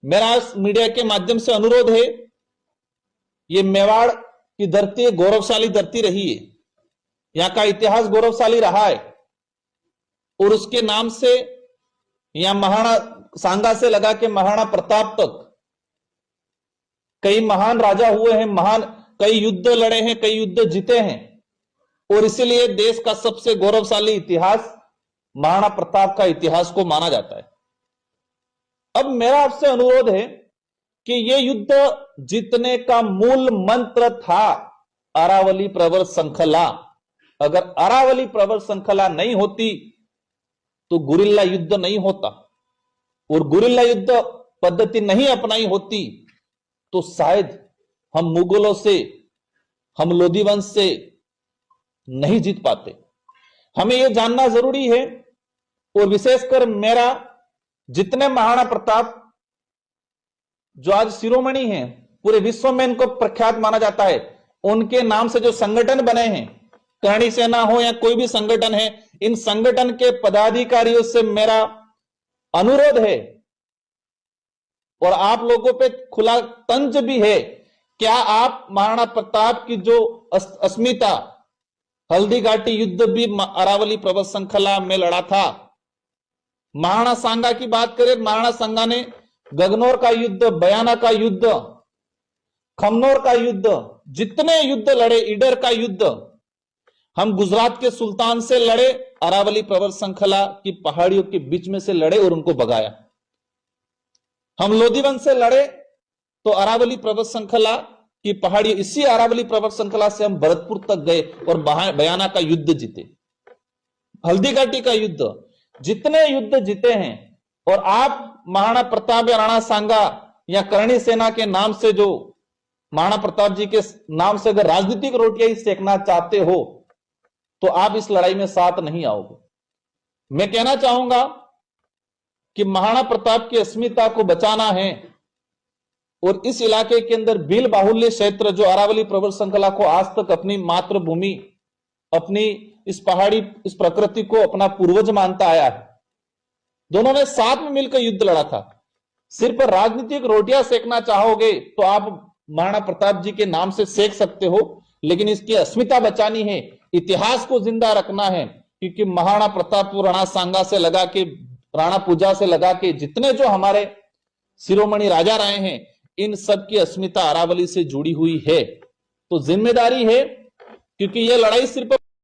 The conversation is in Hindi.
मेरा मीडिया के माध्यम से अनुरोध है, ये मेवाड़ की धरती गौरवशाली धरती रही है, यहां का इतिहास गौरवशाली रहा है और उसके नाम से यहां महाराणा सांगा से लगा के महाराणा प्रताप तक कई महान राजा हुए हैं, महान कई युद्ध लड़े हैं, कई युद्ध जीते हैं और इसीलिए देश का सबसे गौरवशाली इतिहास महाराणा प्रताप का इतिहास को माना जाता है। अब मेरा आपसे अनुरोध है कि यह युद्ध जीतने का मूल मंत्र था अरावली प्रवर श्रृंखला। अगर अरावली प्रवर श्रृंखला नहीं होती तो गुरिल्ला युद्ध नहीं होता और गुरिल्ला युद्ध पद्धति नहीं अपनाई होती तो शायद हम मुगलों से, हम लोधी वंश से नहीं जीत पाते। हमें यह जानना जरूरी है और विशेषकर मेरा जितने महाराणा प्रताप जो आज शिरोमणि हैं, पूरे विश्व में इनको प्रख्यात माना जाता है, उनके नाम से जो संगठन बने हैं, करणी सेना हो या कोई भी संगठन है, इन संगठन के पदाधिकारियों से मेरा अनुरोध है और आप लोगों पे खुला तंज भी है, क्या आप महाराणा प्रताप की जो अस्मिता, हल्दी घाटी युद्ध भी अरावली प्रवर श्रृंखला में लड़ा था। महाराणा सांगा की बात करें, महाराणा सांगा ने गगनौर का युद्ध, बयाना का युद्ध, खमनौर का युद्ध, जितने युद्ध लड़े, ईडर का युद्ध, हम गुजरात के सुल्तान से लड़े, अरावली प्रवर श्रृंखला की पहाड़ियों के बीच में से लड़े और उनको भगाया। हम लोधीवंश से लड़े तो अरावली प्रवर श्रृंखला की पहाड़ी, इसी अरावली प्रवर श्रृंखला से हम भरतपुर तक गए और बयाना का युद्ध जीते, हल्दी घाटी का युद्ध, जितने युद्ध जीते हैं। और आप महाराणा प्रताप या राणा सांगा या करणी सेना के नाम से, जो महाराणा प्रताप जी के नाम से अगर राजनीतिक रोटियां ही सेकना चाहते हो तो आप इस लड़ाई में साथ नहीं आओगे। मैं कहना चाहूंगा कि महाराणा प्रताप की अस्मिता को बचाना है और इस इलाके के अंदर भील बाहुल्य क्षेत्र, जो अरावली प्रवर श्रृंखला को आज तक अपनी मातृभूमि, अपनी इस पहाड़ी, इस प्रकृति को अपना पूर्वज मानता आया है, दोनों ने साथ में मिलकर युद्ध लड़ा था। सिर्फ राजनीतिक रोटियां सेकना चाहोगे तो आप महाराणा प्रताप जी के नाम से सेक सकते हो, लेकिन इसकी अस्मिता बचानी है, इतिहास को जिंदा रखना है, क्योंकि महाराणा प्रताप को राणा सांगा से लगा के, राणा पूजा से लगा के जितने जो हमारे शिरोमणि राजा रहे हैं, इन सब की अस्मिता अरावली से जुड़ी हुई है। तो जिम्मेदारी है, क्योंकि यह लड़ाई सिर्फ